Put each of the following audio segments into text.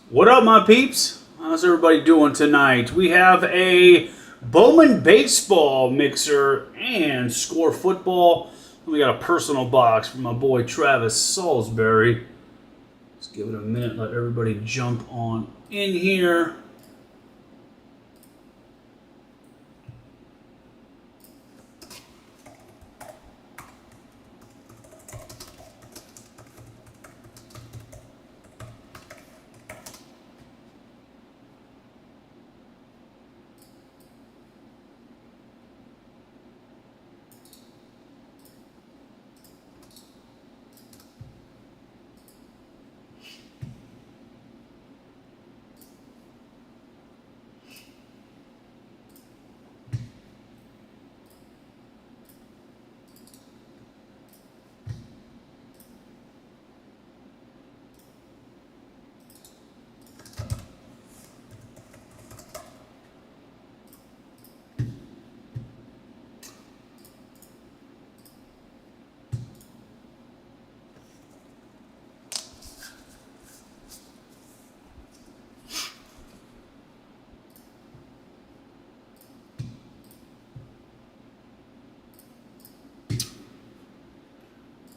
What up, my peeps? How's everybody doing tonight? We have a Bowman baseball mixer and score football. And we got a personal box from my boy Travis Salisbury. Let's give it a minute, let everybody jump on in here.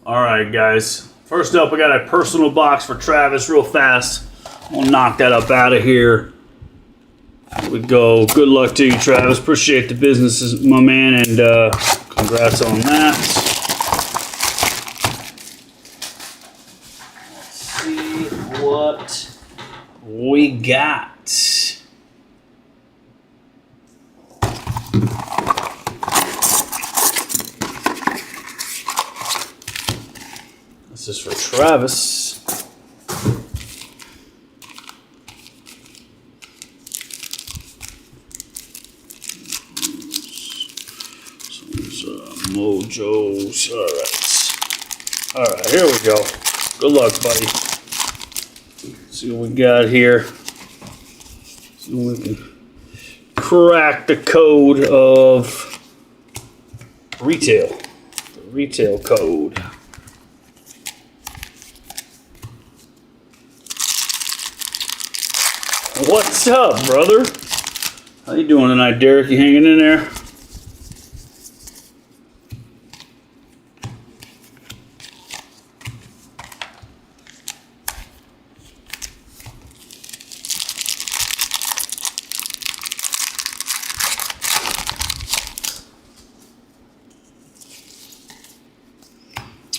Alright, guys. First up, we got a personal box for Travis real fast. We'll knock that up out of here. Here we go. Good luck to you, Travis. Appreciate the business, my man, and congrats on that. Let's see what we got. This is for Travis. Mojos. All right, here we go. Good luck, buddy. Let's see what we got here. See if we can crack the code of retail. The retail code. What's up, brother? How you doing tonight, Derek? You hanging in there?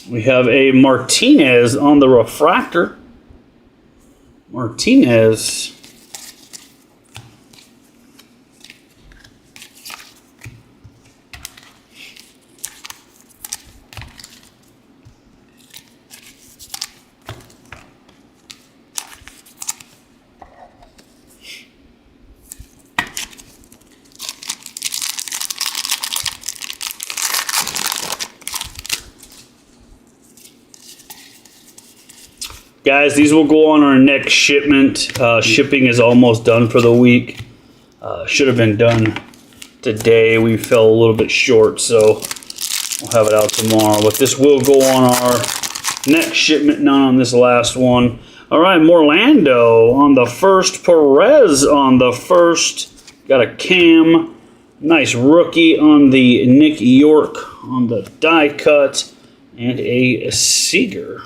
We have a Martinez on the refractor. Martinez. Guys, these will go on our next shipment. Shipping is almost done for the week. Should have been done today. We fell a little bit short, so we'll have it out tomorrow. But this will go on our next shipment, not on this last one. All right, Morlando on the first. Perez on the first. Got a Cam. Nice rookie on the Nick York on the die cut. And a Seager.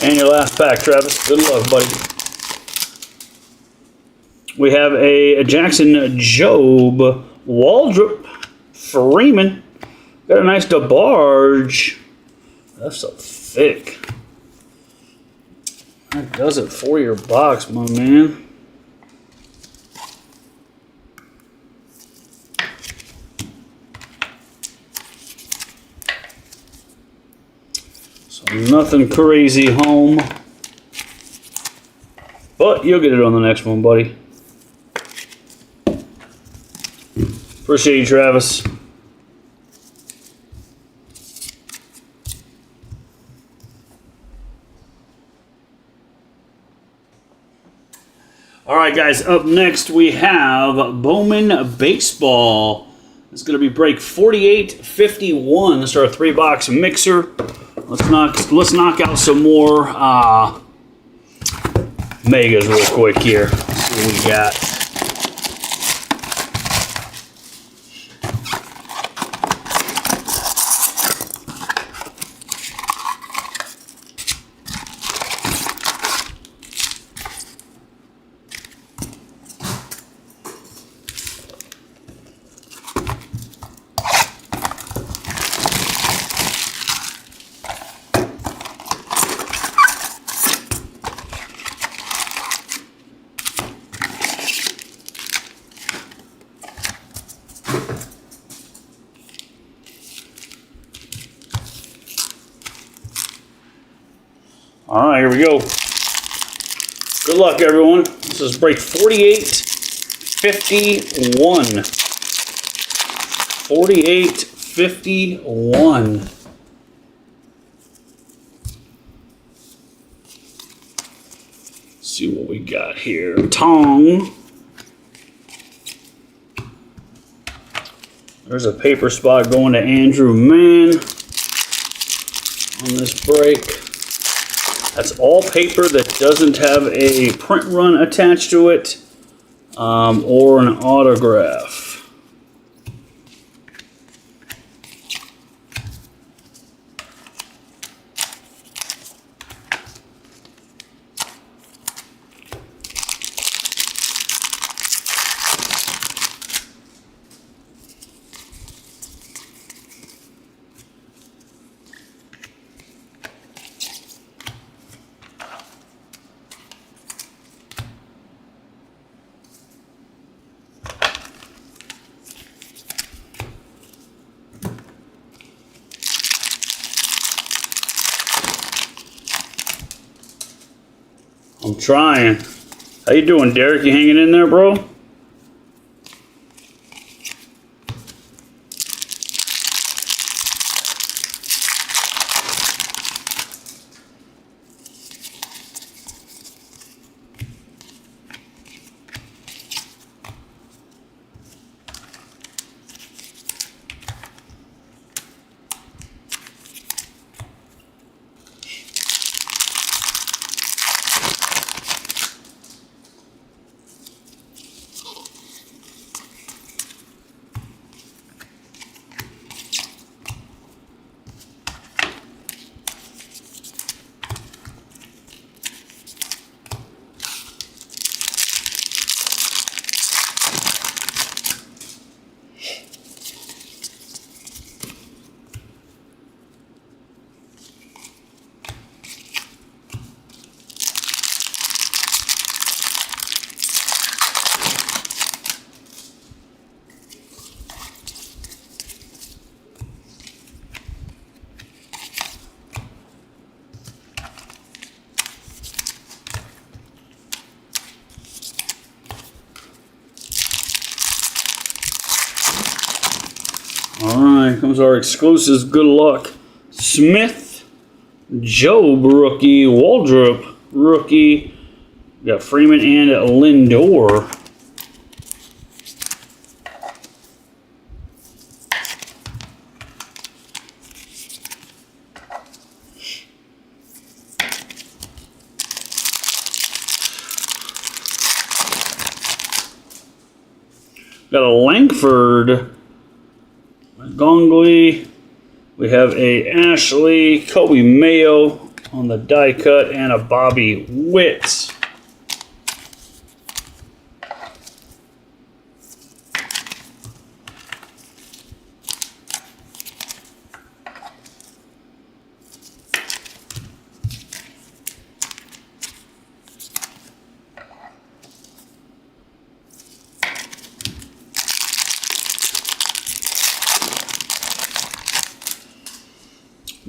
And your last pack, Travis. Good luck, buddy. We have a Jackson Jobe, Waldrop, Freeman. Got a nice DeBarge. That's so thick. That does it for your box, my man. So nothing crazy home. But you'll get it on the next one, buddy. Appreciate you, Travis. All right, guys, up next we have Bowman Baseball. It's going to be break 4851. This is our 3-box mixer. Let's knock out some more megas real quick here. Let's see what we got. All right, here we go. Good luck, everyone. This is break 4851. 4851. See what we got here. Tong. There's a paper spot going to Andrew Mann on this break. That's all paper that doesn't have a print run attached to it or an autograph. I'm trying. How you doing, Derek? You hanging in there, bro? Alright, comes our exclusives. Good luck. Smith, Job rookie, Waldrop rookie. We got Freeman and Lindor. Got a Langford, Gongley. We have a Ashley, Kobe Mayo on the die cut, and a Bobby Witt.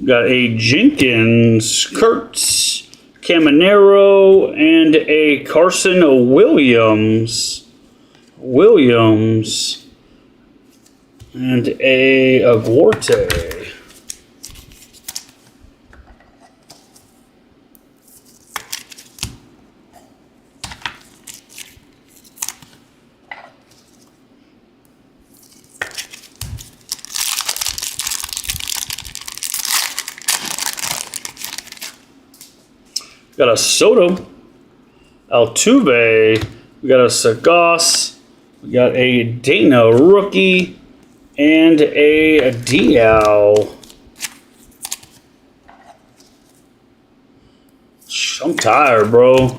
Got a Jenkins, Kurtz, Caminero, and a Carson Williams, and a Aguarte. got a Soto, Altuve, we got a Sagos, we got a Dana rookie, and a Diao. I'm tired, bro.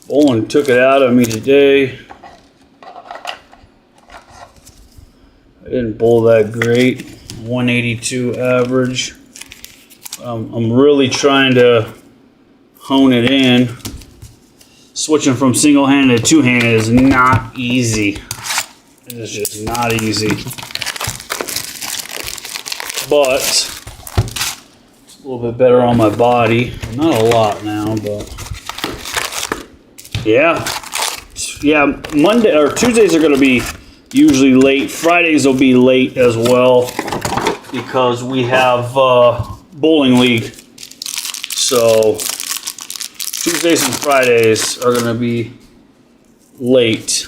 Bowman took it out of me today. I didn't bowl that great. 182 average. I'm really trying to hone it in. Switching from single-handed to two-handed is not easy. It is just not easy. But it's a little bit better on my body. Not a lot now, but yeah. Monday or Tuesdays are going to be usually late. Fridays will be late as well because we have bowling league. So Tuesdays and Fridays are going to be late.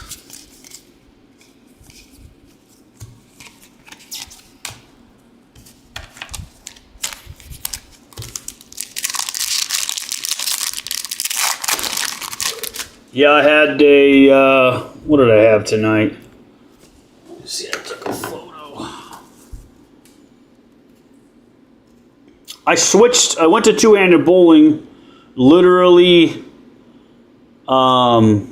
Yeah, I had a, what did I have tonight? Let's see, I took a photo. I went to two-handed bowling literally 2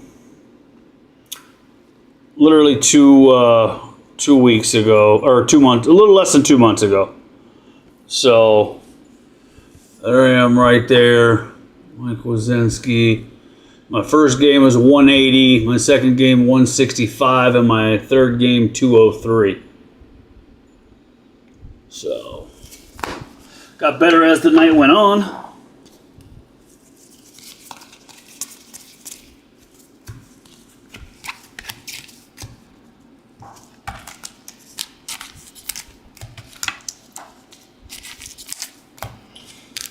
weeks ago, or 2 months, a little less than 2 months ago. So, there I am right there, Mike Wazinski. My first game was 180, my second game 165, and my third game 203. So, got better as the night went on.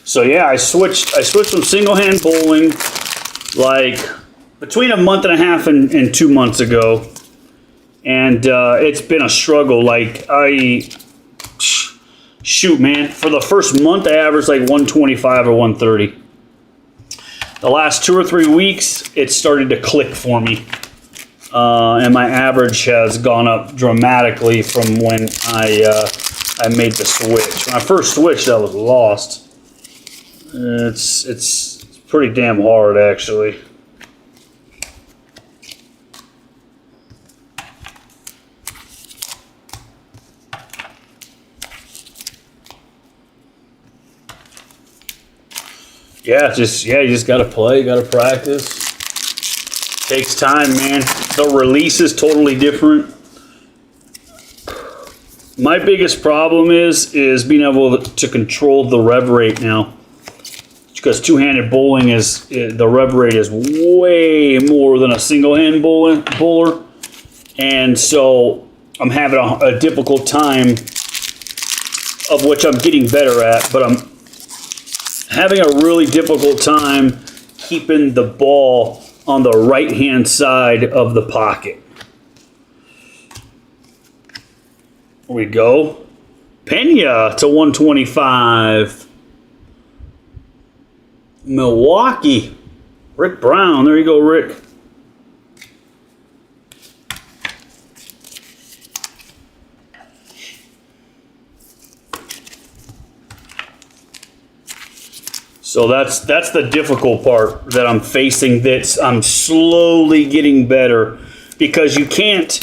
So yeah, I switched from single hand bowling like between a month and a half and 2 months ago, and it's been a struggle. Like shoot, man, for the first month I averaged like 125 or 130. The last 2 or 3 weeks it started to click for me, and my average has gone up dramatically from when I made the switch. When I first switched, I was lost. It's pretty damn hard, actually. You just gotta play, gotta practice. Takes time, man. The release is totally different. My biggest problem is being able to control the rev rate now. Because two-handed bowling the rev rate is way more than a single-hand bowler, and so I'm having a difficult time, of which I'm getting better at, but I'm having a really difficult time keeping the ball on the right-hand side of the pocket. There we go. Pena to 125. Milwaukee, Rick Brown. There you go, Rick. So that's the difficult part that I'm facing. That I'm slowly getting better, because you can't.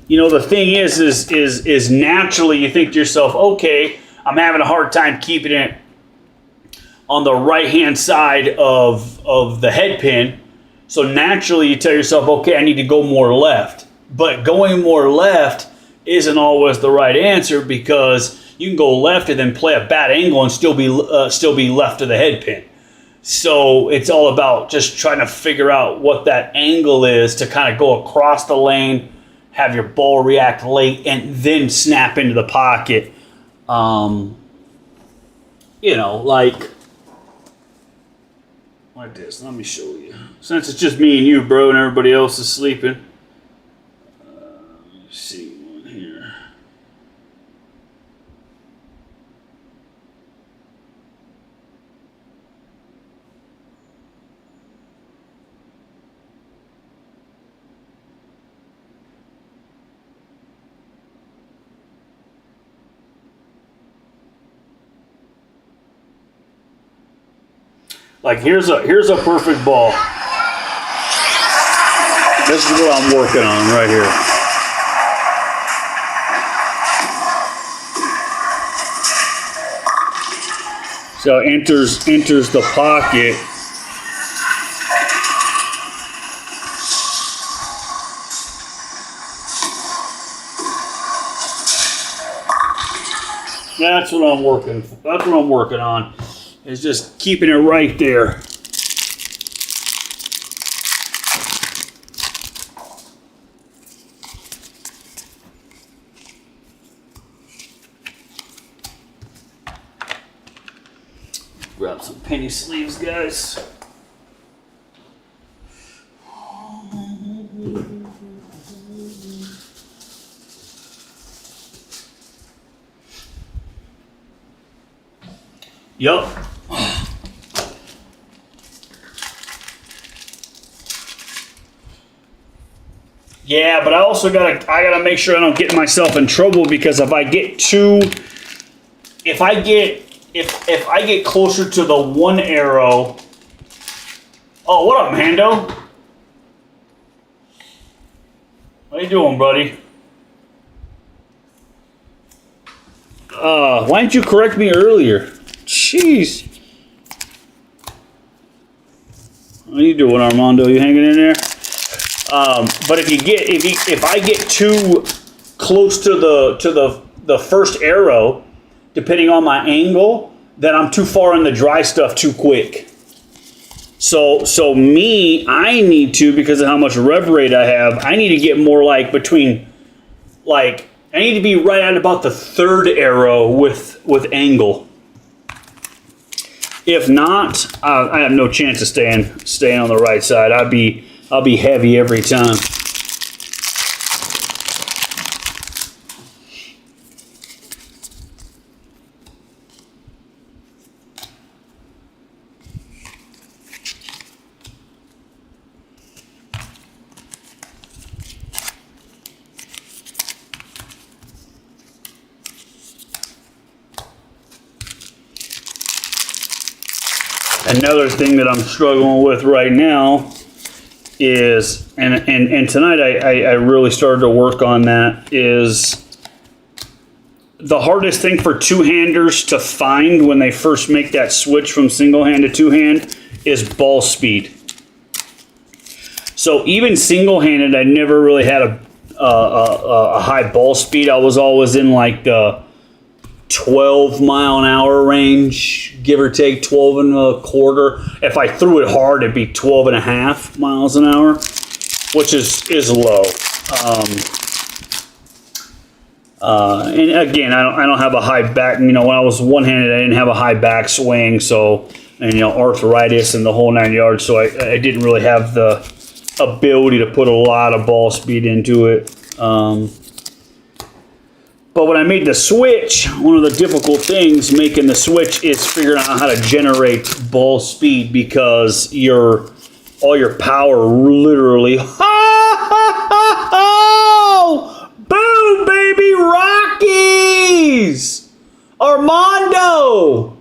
You know, the thing is naturally you think to yourself, okay, I'm having a hard time keeping it on the right-hand side of the head pin. So naturally you tell yourself, okay, I need to go more left. But going more left isn't always the right answer, because you can go left and then play a bad angle and still be left of the head pin. So it's all about just trying to figure out what that angle is to kind of go across the lane, have your ball react late, and then snap into the pocket. Like this. Let me show you. Since it's just me and you, bro, and everybody else is sleeping. Let me see one here. Like here's a perfect ball. This is what I'm working on right here. So enters the pocket. That's what I'm working. That's what I'm working on. Is just keeping it right there. Grab some penny sleeves, guys. Yup. Yeah, but I also gotta make sure I don't get myself in trouble, because if I get closer to the one arrow. Oh, what up, Mando? How you doing, buddy? Why didn't you correct me earlier? Jeez. What are you doing, Armando? You hanging in there? But if I get too close to the first arrow, depending on my angle, then I'm too far in the dry stuff too quick. So I need to, because of how much rev rate I have, I need to get more like I need to be right at about the third arrow with angle. If not, I have no chance of staying on the right side. I'll be heavy every time. Another thing that I'm struggling with right now is, and tonight I really started to work on that, is the hardest thing for two-handers to find when they first make that switch from single-hand to two-hand is ball speed. So even single-handed, I never really had a high ball speed. I was always in like the 12 mile an hour range, give or take 12 and a quarter. If I threw it hard, it'd be 12 and a half miles an hour, which is low. And again, I don't have a high back. You know, when I was one-handed, I didn't have a high back swing, so, and you know, arthritis and the whole 9 yards. So I didn't really have the ability to put a lot of ball speed into it. But when I made the switch, one of the difficult things making the switch is figuring out how to generate ball speed, because all your power literally, boom, baby, Rockies! Armando!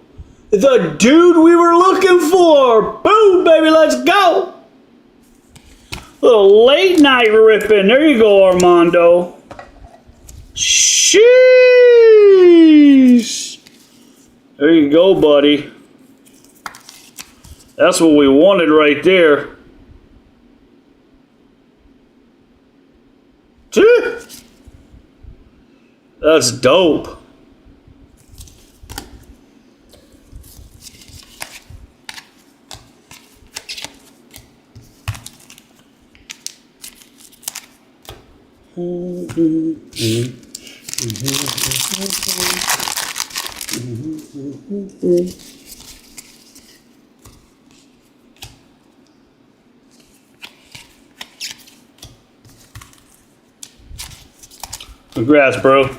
The dude we were looking for! Boom, baby, let's go! Little late night ripping. There you go, Armando. Sheesh! There you go, buddy. That's what we wanted right there. That's dope. Congrats, bro.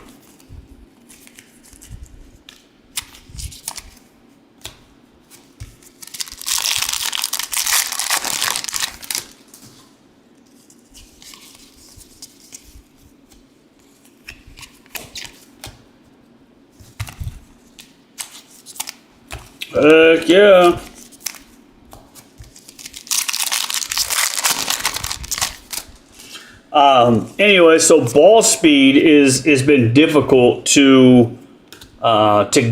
Heck yeah. Anyway, so ball speed has been difficult to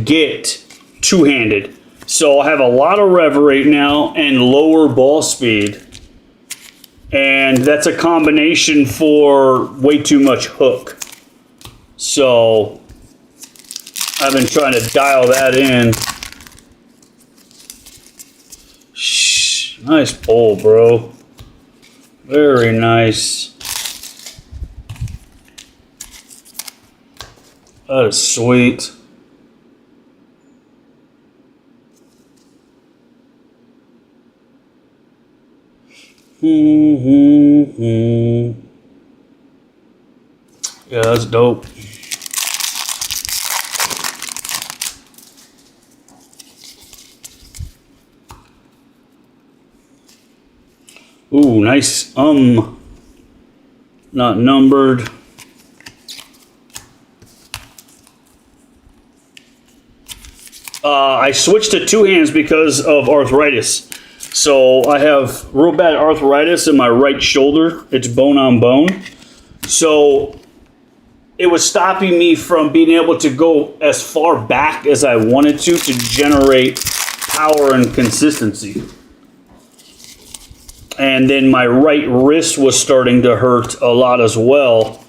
get two-handed. So I have a lot of rev right now and lower ball speed. And that's a combination for way too much hook. So I've been trying to dial that in. Shh, nice pull, bro. Very nice. That is sweet. Yeah, that's dope. Ooh, nice. Not numbered. I switched to two hands because of arthritis. So I have real bad arthritis in my right shoulder. It's bone on bone. So it was stopping me from being able to go as far back as I wanted to generate power and consistency. And then my right wrist was starting to hurt a lot as well,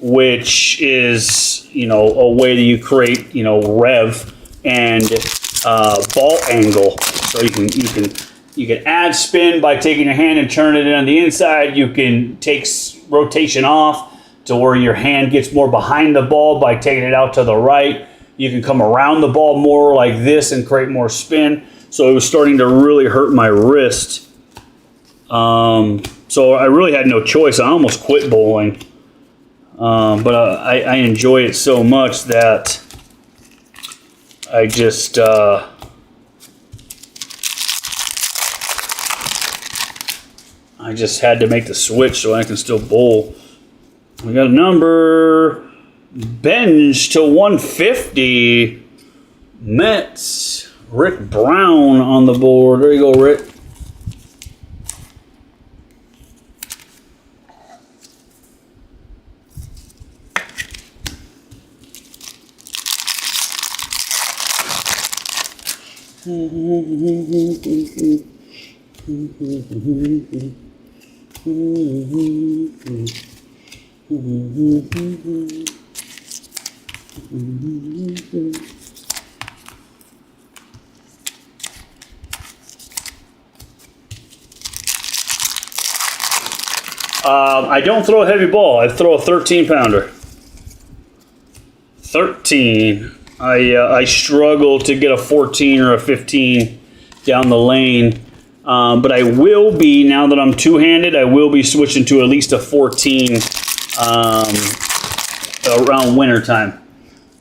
which is, a way that you create, rev and ball angle. So you can add spin by taking your hand and turning it on the inside. You can take rotation off to where your hand gets more behind the ball by taking it out to the right. You can come around the ball more like this and create more spin. So it was starting to really hurt my wrist. So I really had no choice. I almost quit bowling. But I enjoy it so much that I just had to make the switch so I can still bowl. We got a number. Bench to 150. Mets. Rick Brown on the board. There you go, Rick. I don't throw a heavy ball. I throw a 13-pounder. 13. I struggle to get a 14 or a 15 down the lane. But I will be, now that I'm two-handed, I will be switching to at least a 14 around winter time.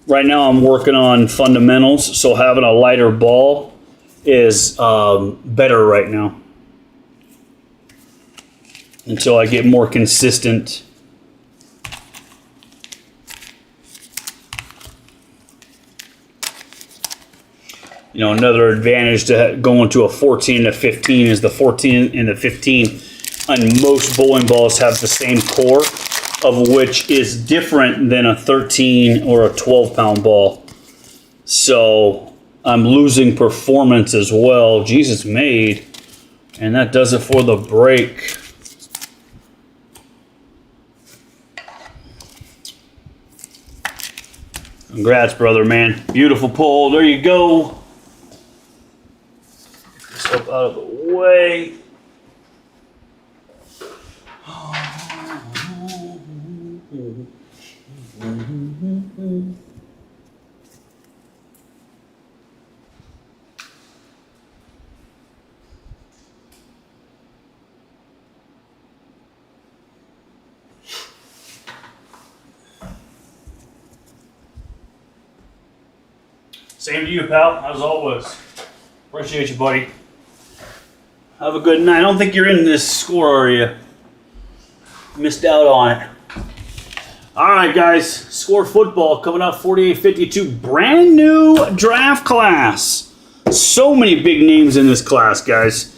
Right now I'm working on fundamentals, so having a lighter ball is better right now until I get more consistent. Another advantage to going to a 14 to 15 is the 14 and the 15 on most bowling balls have the same core, of which is different than a 13 or a 12-pound ball. So I'm losing performance as well. Jesus made. And that does it for the break. Congrats, brother, man. Beautiful pull. There you go. Up out of the way. Same to you, pal, as always. Appreciate you, buddy. Have a good night. I don't think you're in this score, are you? Missed out on it. All right, guys. Score football coming up 48-52. Brand new draft class. So many big names in this class, guys.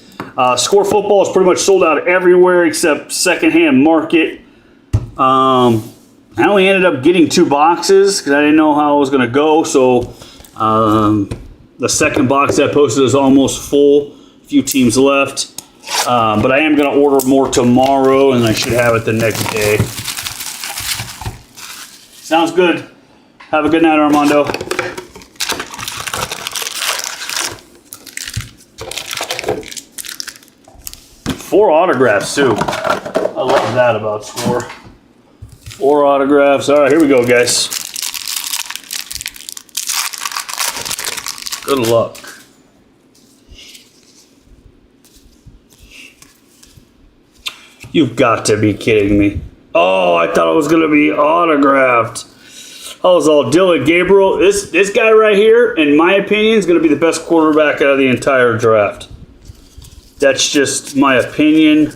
Score football is pretty much sold out everywhere except secondhand market. I only ended up getting 2 boxes because I didn't know how it was going to go. So the second box I posted is almost full. A few teams left. But I am going to order more tomorrow, and I should have it the next day. Sounds good. Have a good night, Armando. Four autographs, too. I love that about Score. 4 autographs. All right, here we go, guys. Good luck. You've got to be kidding me. Oh, I thought it was going to be autographed. I was all Dylan Gabriel. This guy right here, in my opinion, is going to be the best quarterback out of the entire draft. That's just my opinion.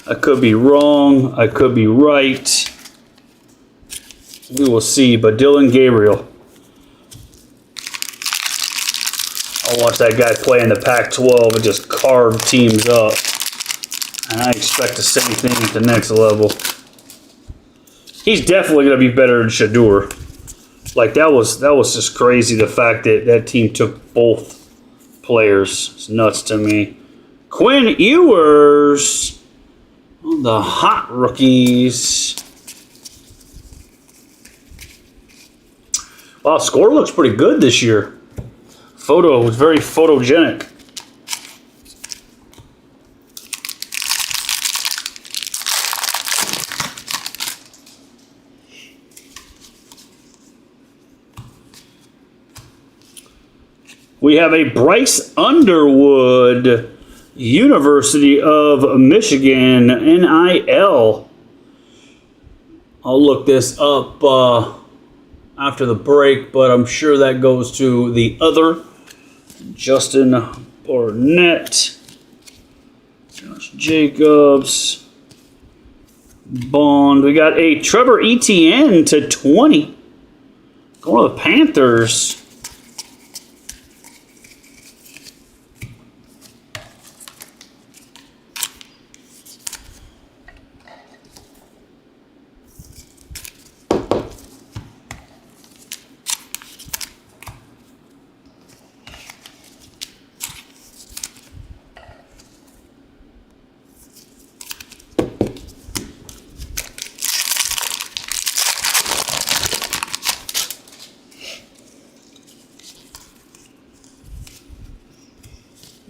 I could be wrong. I could be right. We will see. But Dylan Gabriel. I'll watch that guy play in the Pac-12 and just carve teams up. And I expect the same thing at the next level. He's definitely going to be better than Shador. Like, that was just crazy, the fact that that team took both players. It's nuts to me. Quinn Ewers. The hot rookies. Wow, Score looks pretty good this year. Photo was very photogenic. We have a Bryce Underwood, University of Michigan, NIL. I'll look this up after the break, but I'm sure that goes to the other. Justin Barnett, Josh Jacobs, Bond. We got a Trevor Etienne to 20. Going to the Panthers.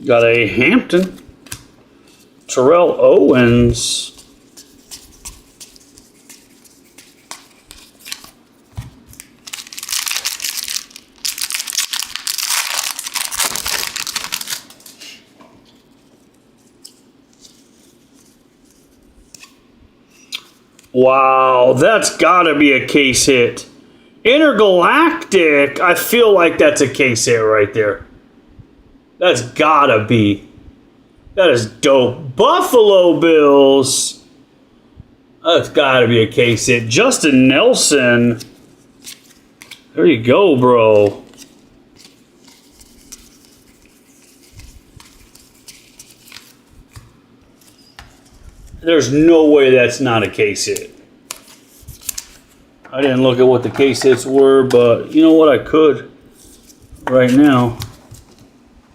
Got a Hampton, Terrell Owens, wow, that's gotta be a case hit. Intergalactic, I feel like that's a case hit right there. That's gotta be. That is dope. Buffalo Bills. That's gotta be a case hit. Justin Nelson. There you go, bro. There's no way that's not a case hit. I didn't look at what the case hits were, but you know what? I could right now.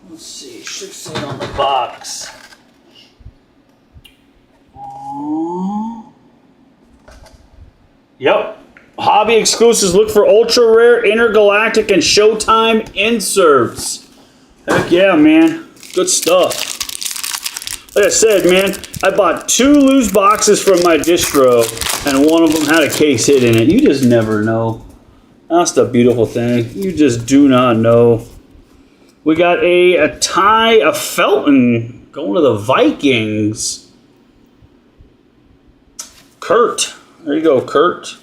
Let's see. Should say on the box. Yep. Hobby exclusives. Look for ultra rare, intergalactic, and Showtime inserts. Heck yeah, man. Good stuff. Like I said, man, I bought 2 loose boxes from my distro, and one of them had a case hit in it. You just never know. That's the beautiful thing. You just do not know. We got a Ty Felton going to the Vikings. Kurt. There you go, Kurt.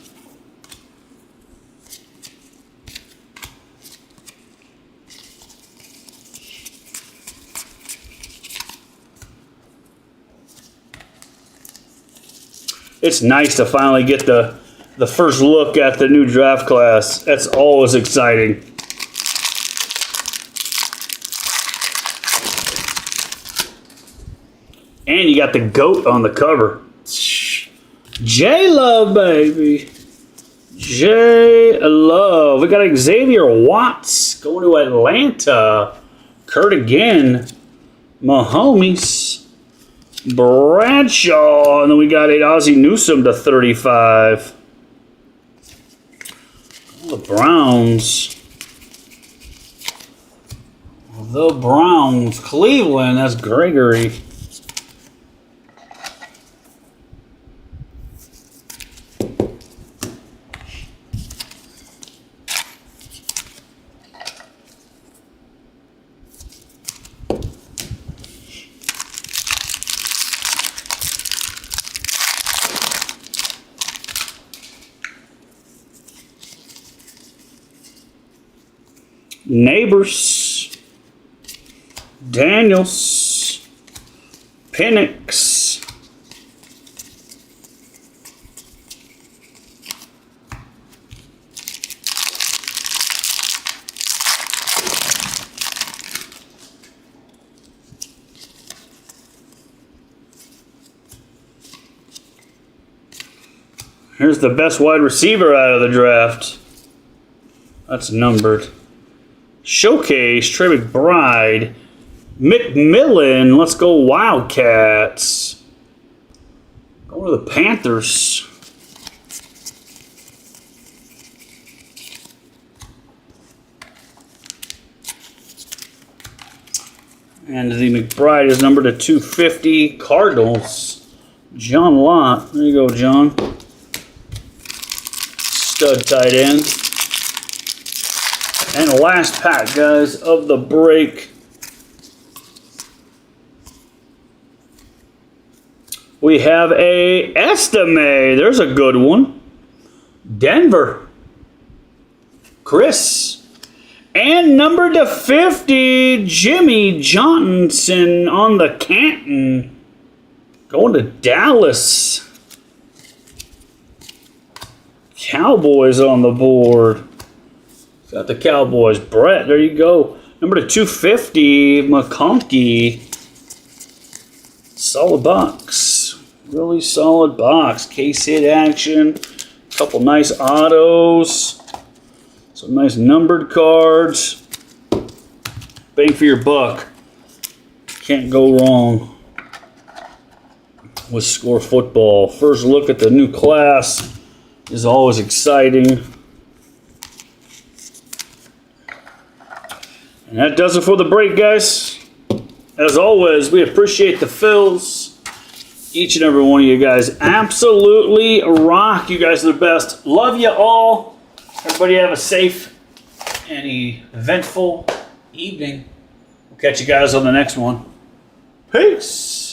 It's nice to finally get the first look at the new draft class. That's always exciting. And you got the GOAT on the cover. J-Love, baby. J-Love. We got Xavier Watts going to Atlanta. Kurt again. Mahomes. Bradshaw. And then we got a Ozzie Newsome to 35. The Browns. The Browns. Cleveland. That's Gregory. Neighbors, Daniels, Penix, here's the best wide receiver out of the draft. That's numbered. Showcase, Trey McBride, McMillan, let's go Wildcats. Going to the Panthers. And the McBride is numbered to 250, Cardinals. John Lott, there you go, John. Stud tight end. And the last pack, guys, of the break. We have a Estime. There's a good one. Denver. Chris. And number to 50, Jimmy Johnson on the Canton. Going to Dallas. Cowboys on the board. Got the Cowboys. Brett, there you go. Number to 250, McConkey. Solid box. Really solid box. Case hit action. Couple nice autos. Some nice numbered cards. Bang for your buck. Can't go wrong with Score Football. First look at the new class is always exciting. And that does it for the break, guys. As always, we appreciate the fills. Each and every one of you guys absolutely rock. You guys are the best. Love you all. Everybody have a safe and eventful evening. We'll catch you guys on the next one. Peace.